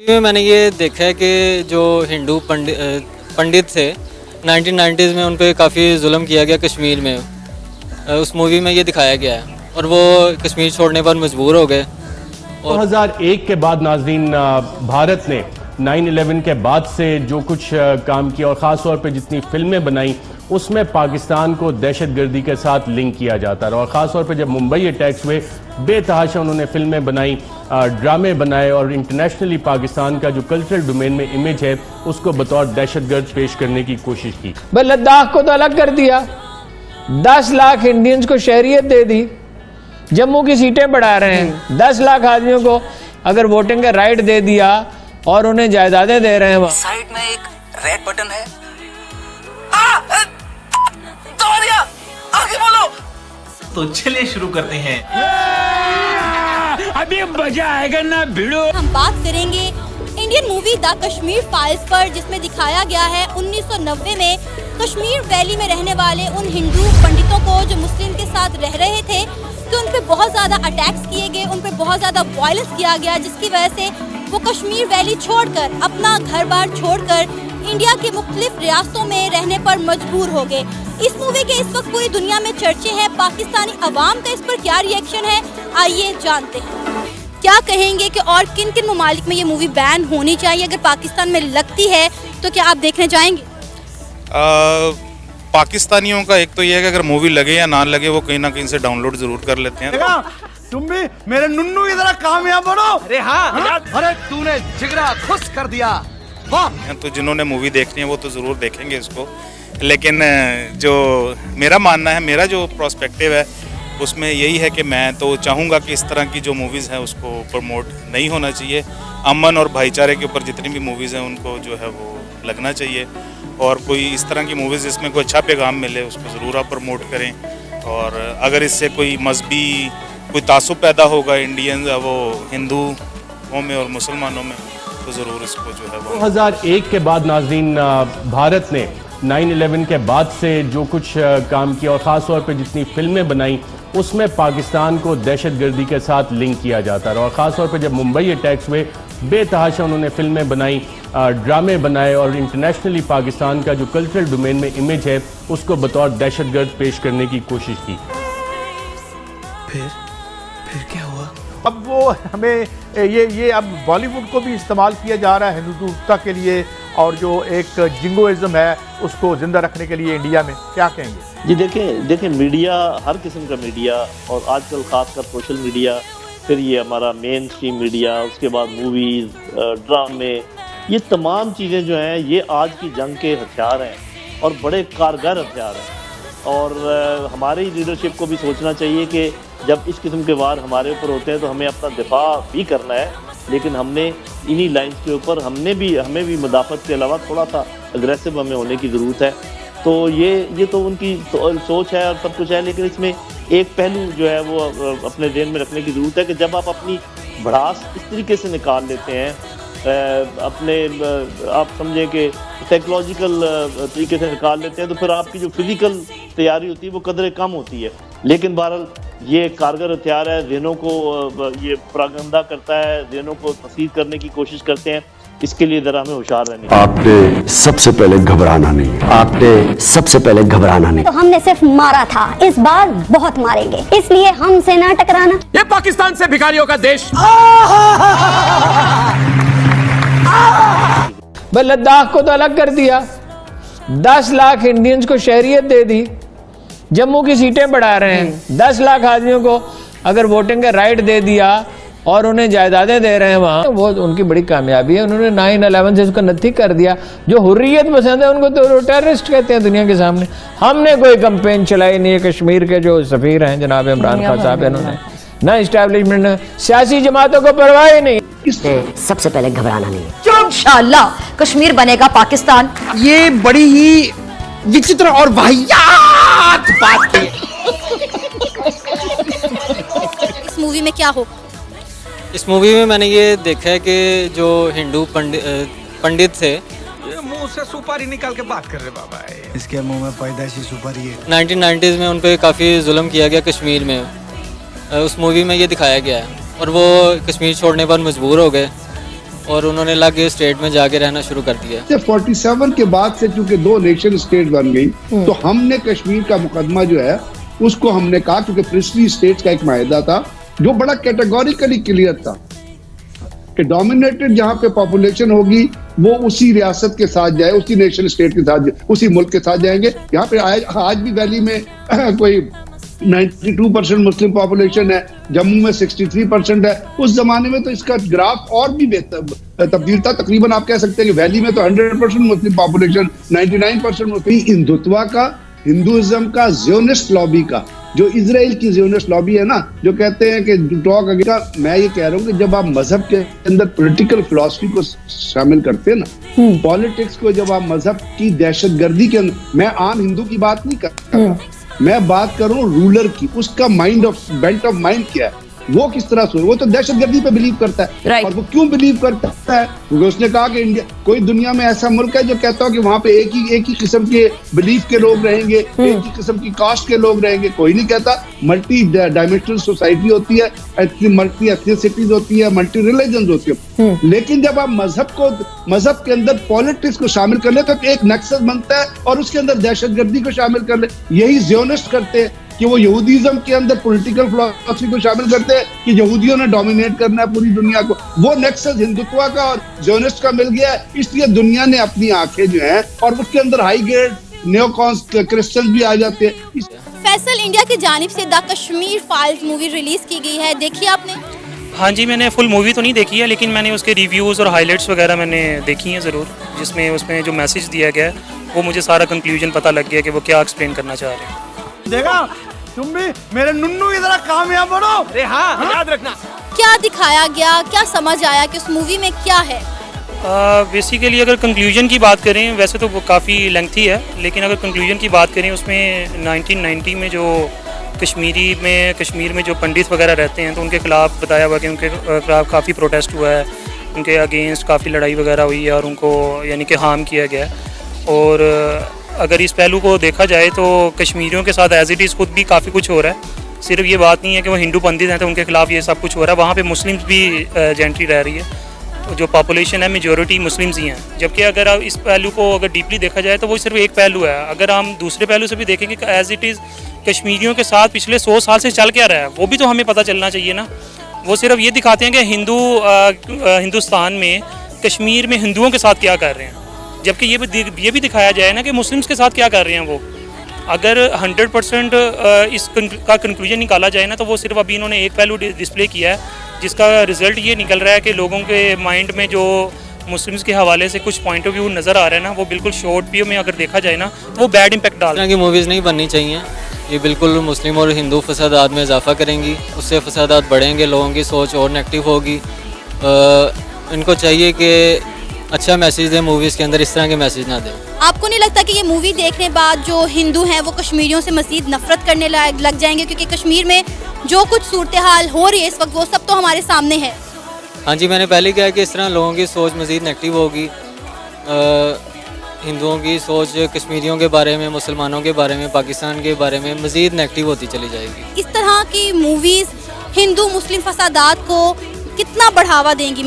Movie में मैंने ये देखा है कि जो हिंदू पंडित थे 1990s में उन पे काफ़ी जुल्म किया गया कश्मीर में। उस मूवी में ये दिखाया गया है और वो कश्मीर छोड़ने पर मजबूर हो गए। 2001 के बाद नाजरीन भारत ने 9/11 के बाद से जो कुछ काम किया और ख़ास तौर पे जितनी फिल्में बनाई उसमें पाकिस्तान को दहशतगर्दी के साथ लिंक किया जाता रहा और ख़ास तौर पे जब मुंबई अटैक्स हुए बेतहाशा उन्होंने फिल्में बनाई, ड्रामे बनाए और इंटरनेशनली पाकिस्तान का जो कल्चरल डोमेन में इमेज है उसको बतौर दहशतगर्द पेश करने की कोशिश की। भाई लद्दाख को तो अलग कर दिया, 10 लाख इंडियंस को शहरियत दे दी, जम्मू की सीटें बढ़ा रहे हैं, 10 लाख आदमियों को अगर वोटिंग का राइट दे दिया और उन्हें जायदादें दे रहे हैं। वहाँ साइड में एक रेड बटन है, आगे बोलो। तो चलिए शुरू करते हैं। अभी मजा आएगा ना भिड़ो। हम बात करेंगे Indian movie the Kashmir files पर, जिसमें दिखाया गया है 1990 में कश्मीर वैली में रहने वाले उन हिंदू पंडितों को जो मुस्लिम के साथ रह रहे थे, तो उन पे बहुत ज़्यादा अटैक्स किए गए, उन पे बहुत ज़्यादा वायलेंस किया गया, जिसकी वजह से वो कश्मीर वैली छोड़कर, अपना घर बार छोड़कर इंडिया के मुख्तलिफ रियासतों में रहने पर मजबूर हो गए। इस मूवी के इस वक्त पूरी दुनिया में चर्चे हैं। पाकिस्तानी अवाम का इस पर क्या रिएक्शन है, आइए जानते हैं। क्या कहेंगे कि और किन किन ममालिक में ये मूवी बैन होनी चाहिए? अगर पाकिस्तान में लगती है तो क्या आप देखने जाएंगे? पाकिस्तानियों का एक तो ये है कि अगर मूवी लगे या ना लगे वो कहीं ना कहीं से डाउनलोड जरूर कर लेते हैं। तुम भी मेरे नुन्नू की तरह कामयाब बनो। अरे हाँ, अरे तूने जिगरा खुश कर दिया, वाह। तो जिन्होंने मूवी देखनी है वो तो ज़रूर देखेंगे इसको, लेकिन जो मेरा मानना है, मेरा जो प्रोस्पेक्टिव है उसमें यही है कि मैं तो चाहूँगा कि इस तरह की जो मूवीज़ हैं उसको प्रमोट नहीं होना चाहिए। अमन और भाईचारे के ऊपर जितनी भी मूवीज़ हैं उनको जो है वो लगना चाहिए, और कोई इस तरह की मूवीज़ जिसमें कोई अच्छा पैगाम मिले उसको ज़रूर आप प्रमोट करें। और अगर इससे कोई मजहबी कोई तासुब पैदा होगा इंडियन वो हिंदुओं में और मुसलमानों में, तो ज़रूर इसको जो है वो 2001 के बाद नाजरीन भारत ने 9/11 के बाद से जो कुछ काम किया और ख़ास तौर पे जितनी फिल्में बनाई उसमें पाकिस्तान को दहशतगर्दी के साथ लिंक किया जाता रहा और ख़ास तौर पे जब मुंबई अटैक्स हुए बेतहाशा उन्होंने फिल्में बनाई, ड्रामे बनाए और इंटरनेशनली पाकिस्तान का जो कल्चरल डोमेन में इमेज है उसको बतौर दहशतगर्द पेश करने की कोशिश की। फिर क्या हुआ? अब वो हमें ये अब बॉलीवुड को भी इस्तेमाल किया जा रहा है हिंदुत्वता के लिए, और जो एक जिंगोइज्म है उसको जिंदा रखने के लिए इंडिया में। क्या कहेंगे जी? देखें मीडिया, हर किस्म का मीडिया, और आजकल खासकर सोशल मीडिया, फिर ये हमारा मेन स्ट्रीम मीडिया, उसके बाद मूवीज़, ड्रामे, ये तमाम चीज़ें जो हैं ये आज की जंग के हथियार हैं और बड़े कारगर हथियार हैं। और हमारी लीडरशिप को भी सोचना चाहिए कि जब इस किस्म के वार हमारे ऊपर होते हैं तो हमें अपना दिफा भी करना है, लेकिन हमने इन्हीं लाइंस के ऊपर हमें भी मुदाफ़त के अलावा थोड़ा सा अग्रेसिव हमें होने की ज़रूरत है। तो ये तो उनकी सोच है और सब कुछ है, लेकिन इसमें एक पहलू जो है वो अपने ध्यान में रखने की ज़रूरत है कि जब आप अपनी भड़ास इस तरीके से निकाल लेते हैं, अपने आप समझें कि साइकोलॉजिकल तरीके से निकाल लेते हैं, तो फिर आपकी जो फिज़िकल तैयारी होती है वो कदरे कम होती है। लेकिन बहरहाल ये कारगर हथियार है, जहनों को ये प्रोपेगेंडा करता है, जहनों को तस्लीम करने की कोशिश करते हैं। इसके लिए जरा हमें होशियार रहना है। आपने सबसे पहले घबराना नहीं, आपने सबसे पहले घबराना नहीं। तो हमने सिर्फ मारा था, इस बार बहुत मारेंगे, इसलिए हमसे ना टकराना। ये पाकिस्तान से भिखारियों का देश। भाई लद्दाख को तो अलग कर दिया, 10 लाख इंडियंस को शहरियत दे दी, जम्मू की सीटें बढ़ा रहे हैं, 10 लाख आदमियों को अगर वोटिंग का राइट दे दिया और उन्हें जायदादें दे रहे हैं वहाँ, वो उनकी बड़ी कामयाबी है। उन्होंने 9/11 से उसको नत्थी कर दिया। जो हुर्रियत पसंद है उनको तो टेररिस्ट कहते हैं दुनिया के सामने। हमने कोई कैंपेन चलाई नहीं है। कश्मीर के जो सफीर हैं जनाब इमरान खान साहब, इन्होंने ना इस्टेब्लिशमेंट, सियासी जमातों को परवाह ही नहीं। सबसे पहले घबराना नहीं है। इंशाअल्लाह कश्मीर बनेगा पाकिस्तान। ये बड़ी ही विचित्र और वाहियात बात है। इस मूवी में क्या होगा? इस मूवी में मैंने ये देखा है कि जो हिंदू पंडित थे, ये मुंह से सुपारी निकाल के बात कर रहे बाबा। इसके मुंह में पैदाइशी सुपारी है। 1990s में उन पे काफ़ी जुल्म किया गया कश्मीर में। उस मूवी में ये दिखाया गया है और वो कश्मीर छोड़ने पर मजबूर हो गए। और उन्होंने अलग स्टेट में जाके रहना शुरू कर दिया। 47 के बाद से चूंकि 2 नेशन स्टेट बन गई तो हमने कश्मीर का मुकदमा जो है उसको हमने कहा, क्योंकि प्रिंसली स्टेट्स का एक मायदा था जो बड़ा कैटेगोरिकली क्लियर था कि डोमिनेटेड जहां पे पॉपुलेशन होगी वो उसी रियासत के साथ जाए, उसी नेशन स्टेट के साथ, उसी मुल्क के साथ जाएंगे। यहाँ पे आज भी वैली में कोई 92% मुस्लिम पॉपुलेशन है, जम्मू में 63% है। उस जमाने में तो इसका ग्राफ और भी बेहतर तब्दील था। तकरीबन आप कह सकते हैं कि वैली में तो 100% मुस्लिम पॉपुलेशन, 99% मुस्लिम। हिंदुत्व का, हिंदुइज्म का, ज़ियोनिस्ट लॉबी का, जो इजराइल की ज़ियोनिस्ट लॉबी है ना, जो कहते हैं कि टॉक अगेंस्ट, मैं ये कह रहा हूँ कि जब आप मजहब के अंदर पॉलिटिकल फिलॉसफी को शामिल करते हैं ना, पॉलिटिक्स को, जब आप मजहब की दहशतगर्दी के अंदर, मैं आम हिंदू की बात नहीं कर रहा, मैं बात कर रहा हूँ रूलर की, उसका mind of bent of mind क्या है, वो किस तरह से, वो तो दहशतगर्दी पे बिलीव करता है। और वो क्यों बिलीव करता है? क्योंकि उसने कहा कि इंडिया, कोई दुनिया में ऐसा मुल्क है जो कहता हो कि वहां पे एक ही किस्म के बिलीफ के लोग रहेंगे, एक ही किस्म की कास्ट के लोग रहेंगे, कोई नहीं कहता। मल्टी डायमेंशनल सोसाइटी होती है, मल्टी एथनिसिटीज होती है, मल्टी रिलीजन होती है। लेकिन जब आप मजहब के अंदर पॉलिटिक्स को शामिल कर ले तो एक नक्सस बनता है और उसके अंदर दहशतगर्दी को शामिल कर ले। यही ज़ियोनिस्ट करते हैं कि वो यहूदीज़म के अंदर पॉलिटिकल फिलॉसफी को शामिल करते हैं कि यहूदियों ने डोमिनेट करना है पूरी दुनिया को। वो नेक्सस हिंदुत्व का और ज़ियोनिस्ट का मिल गया है, इसलिए दुनिया ने अपनी आंखें जो हैं, और उसके अंदर हाई ग्रेड नियोकॉन्स क्रिश्चियन भी आ जाते हैं। फैसल, इंडिया की जानिब से the Kashmir files movie release की गई है, देखी आपने? हाँ जी, मैंने फुल मूवी तो नहीं देखी है, लेकिन मैंने उसके रिव्यूज़ और हाइलाइट्स वगैरह मैंने देखी हैं ज़रूर, जिसमें उसमें जो मैसेज दिया गया है वो मुझे सारा कंक्लूजन पता लग गया कि वो क्या एक्सप्लेन करना चाह रहे हैं। देखा तुम भी मेरे नुन्नू की तरह कामयाब बनो। अरे हाँ, याद रखना। क्या दिखाया गया, क्या समझ आया कि उस मूवी में क्या है? बेसिकली अगर कंक्लूजन की बात करें, वैसे तो वो काफ़ी लेंथी है, लेकिन अगर कंक्लूजन की बात करें उसमें 1990 में जो कश्मीर में जो पंडित वगैरह रहते हैं तो उनके खिलाफ बताया हुआ कि उनके खिलाफ काफ़ी प्रोटेस्ट हुआ है, उनके अगेंस्ट काफ़ी लड़ाई वगैरह हुई है और उनको यानी कि हार्म किया गया है। और अगर इस पहलू को देखा जाए तो कश्मीरियों के साथ एज इट इज़ खुद भी काफ़ी कुछ हो रहा है। सिर्फ ये बात नहीं है कि वो हिंदू पंडित हैं तो उनके खिलाफ ये सब कुछ हो रहा है, वहाँ पे मुस्लिम्स भी जेंट्री रह रही है, तो जो पॉपुलेशन है मेजॉरिटी मुस्लिम्स ही हैं। जबकि अगर आप इस पहलू को अगर डीपली देखा जाए तो वो सिर्फ एक पहलू है। अगर हम दूसरे पहलू से भी देखेंगे कि एज इट इज़ कश्मीरियों के साथ पिछले 100 साल से चल क्या रहा है, वो भी तो हमें पता चलना चाहिए ना। वो सिर्फ ये दिखाते हैं कि हिंदुस्तान में कश्मीर में हिंदुओं के साथ क्या कर रहे हैं, जबकि ये भी दिखाया जाए ना कि मुस्लिम्स के साथ क्या कर रहे हैं वो। अगर 100% इसका कंक्लूजन निकाला जाए ना तो वो सिर्फ अभी इन्होंने एक पहलू डिस्प्ले किया है, जिसका रिजल्ट ये निकल रहा है कि लोगों के माइंड में जो मुस्लिम्स के हवाले से कुछ पॉइंट ऑफ व्यू नज़र आ रहा है ना, वो बिल्कुल शॉर्ट व्यू में अगर देखा जाए ना तो वो बैड इम्पैक्ट डाल रहा है। की मूवीज़ नहीं बननी चाहिए, ये बिल्कुल मुस्लिम और हिंदू फसादात में इजाफा करेंगी, उससे फसादात बढ़ेंगे, लोगों की सोच और नेगेटिव होगी। इनको चाहिए कि अच्छा मैसेज दें मूवीज़ के अंदर, इस तरह के मैसेज ना दें। आपको नहीं लगता कि ये मूवी देखने बाद जो हिंदू हैं वो कश्मीरियों से मज़ीद नफरत करने लग जाएंगे, क्योंकि कश्मीर में जो कुछ सूरत हाल हो रही है इस वक्त वो सब तो हमारे सामने है? हाँ जी, मैंने पहले कहा कि इस तरह लोगों की सोच मज़ीद नेगेटिव होगी, हिंदुओं की सोच कश्मीरियों के बारे में, मुसलमानों के बारे में, पाकिस्तान के बारे में मज़ीद नेगेटिव होती चली जाएगी। इस तरह की मूवीज़ हिंदू मुस्लिम फसादात को कितना बढ़ावा देंगी?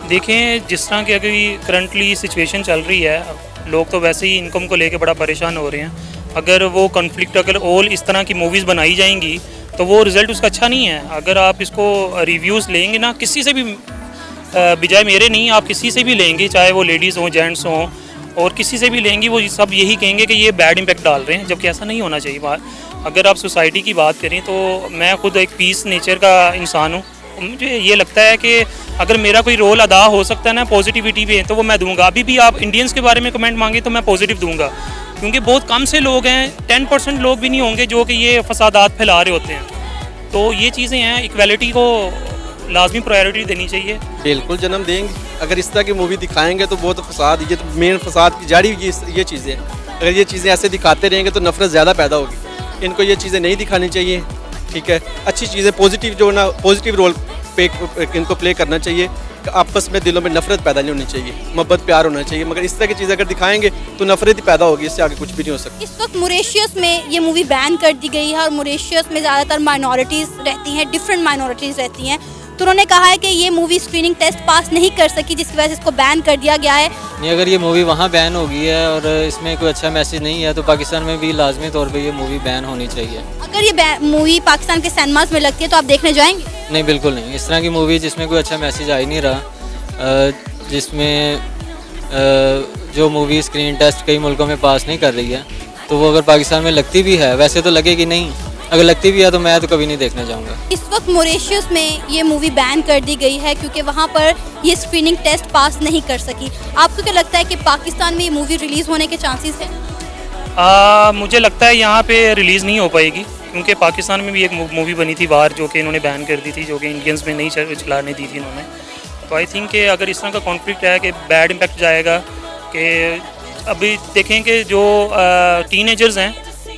देखें, जिस तरह की अगर करंटली सिचुएशन चल रही है, लोग तो वैसे ही इनकम को लेके बड़ा परेशान हो रहे हैं। अगर वो कॉन्फ्लिक्ट अगर ऑल इस तरह की मूवीज़ बनाई जाएंगी तो वो रिज़ल्ट उसका अच्छा नहीं है। अगर आप इसको रिव्यूज़ लेंगे ना, किसी से भी बजाय मेरे नहीं, आप किसी से भी लेंगे, चाहे वो लेडीज़ हों, जेंट्स हों, और किसी से भी लेंगी, वो सब यही कहेंगे कि ये बैड इम्पैक्ट डाल रहे हैं, जबकि ऐसा नहीं होना चाहिए। अगर आप सोसाइटी की बात करें तो मैं खुद एक पीस नेचर का इंसान हूँ, मुझे ये लगता है कि अगर मेरा कोई रोल अदा हो सकता है ना पॉजिटिविटी पे, तो वो मैं दूंगा। अभी भी आप इंडियंस के बारे में कमेंट मांगे तो मैं पॉजिटिव दूंगा, क्योंकि बहुत कम से लोग हैं, 10% लोग भी नहीं होंगे जो कि ये फसादात फैला रहे होते हैं। तो ये चीज़ें हैं, इक्वालिटी को लाजमी प्रायोरिटी देनी चाहिए। बिल्कुल जन्म देंगे, अगर इस तरह की मूवी दिखाएंगे तो बहुत फसाद, ये तो मेन फसाद की जारी ये चीज़ें, अगर ये चीज़ें ऐसे दिखाते रहेंगे तो नफरत ज़्यादा पैदा होगी। इनको ये चीज़ें नहीं दिखानी चाहिए, ठीक है। अच्छी चीज़ें पॉजिटिव जो ना पॉजिटिव रोल पे इनको प्ले करना चाहिए, आपस में दिलों में नफरत पैदा नहीं होनी चाहिए, मोहब्बत प्यार होना चाहिए। मगर इस तरह की चीज़ें अगर दिखाएंगे तो नफरत ही पैदा होगी, इससे आगे कुछ भी नहीं हो सकता। इस वक्त मॉरिशस में ये मूवी बैन कर दी गई है और मॉरिशस में ज़्यादातर माइनॉरिटीज़ रहती हैं, डिफरेंट माइनॉरिटीज़ रहती हैं, तो उन्होंने कहा है कि ये मूवी स्क्रीनिंग टेस्ट पास नहीं कर सकी, जिसकी वजह से इसको बैन कर दिया गया है। नहीं, अगर ये मूवी वहाँ बैन हो गई है और इसमें कोई अच्छा मैसेज नहीं है तो पाकिस्तान में भी लाजमी तौर पे ये मूवी बैन होनी चाहिए। अगर ये मूवी पाकिस्तान के सिनेमास में लगती है तो आप देखने जाएंगे? नहीं, बिल्कुल नहीं। इस तरह की मूवी जिसमें कोई अच्छा मैसेज आ ही नहीं रहा, जिसमें जो मूवी स्क्रीन टेस्ट कई मुल्कों में पास नहीं कर रही है, तो वो अगर पाकिस्तान में लगती भी है, वैसे तो लगेगी नहीं, अगर लगती भी है तो मैं तो कभी नहीं देखने जाऊंगा। इस वक्त मॉरिशस में ये मूवी बैन कर दी गई है क्योंकि वहाँ पर ये स्क्रीनिंग टेस्ट पास नहीं कर सकी। आपको क्या लगता है कि पाकिस्तान में ये मूवी रिलीज़ होने के चांसेस हैं? मुझे लगता है यहाँ पे रिलीज़ नहीं हो पाएगी, क्योंकि पाकिस्तान में भी एक मूवी बनी थी वार, जो कि इन्होंने बैन कर दी थी, जो कि इंडियंस में नहीं चलाने दी थी इन्होंने। तो आई थिंक कि अगर इस तरह का कॉन्फ्लिक्ट है कि बैड इम्पैक्ट जाएगा, कि अभी देखें कि जो टीनेजर्स हैं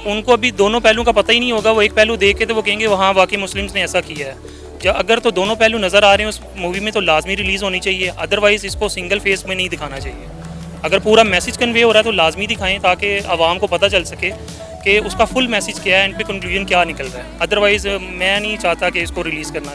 उनको अभी दोनों पहलुओं का पता ही नहीं होगा। वो एक पहलू देख के तो वो कहेंगे वहाँ बाकी मुस्लिम्स ने ऐसा किया है। अगर तो दोनों पहलू नज़र आ रहे हैं उस मूवी में तो लाजमी रिलीज़ होनी चाहिए, अदरवाइज़ इसको सिंगल फेस में नहीं दिखाना चाहिए। अगर पूरा मैसेज कन्वे हो रहा है तो लाजमी दिखाएं ताकि आवाम को पता चल सके कि उसका फुल मैसेज क्या है, इन पे कंक्लूजन क्या निकल रहा है। अदरवाइज़ मैं नहीं चाहता कि इसको रिलीज़ करना।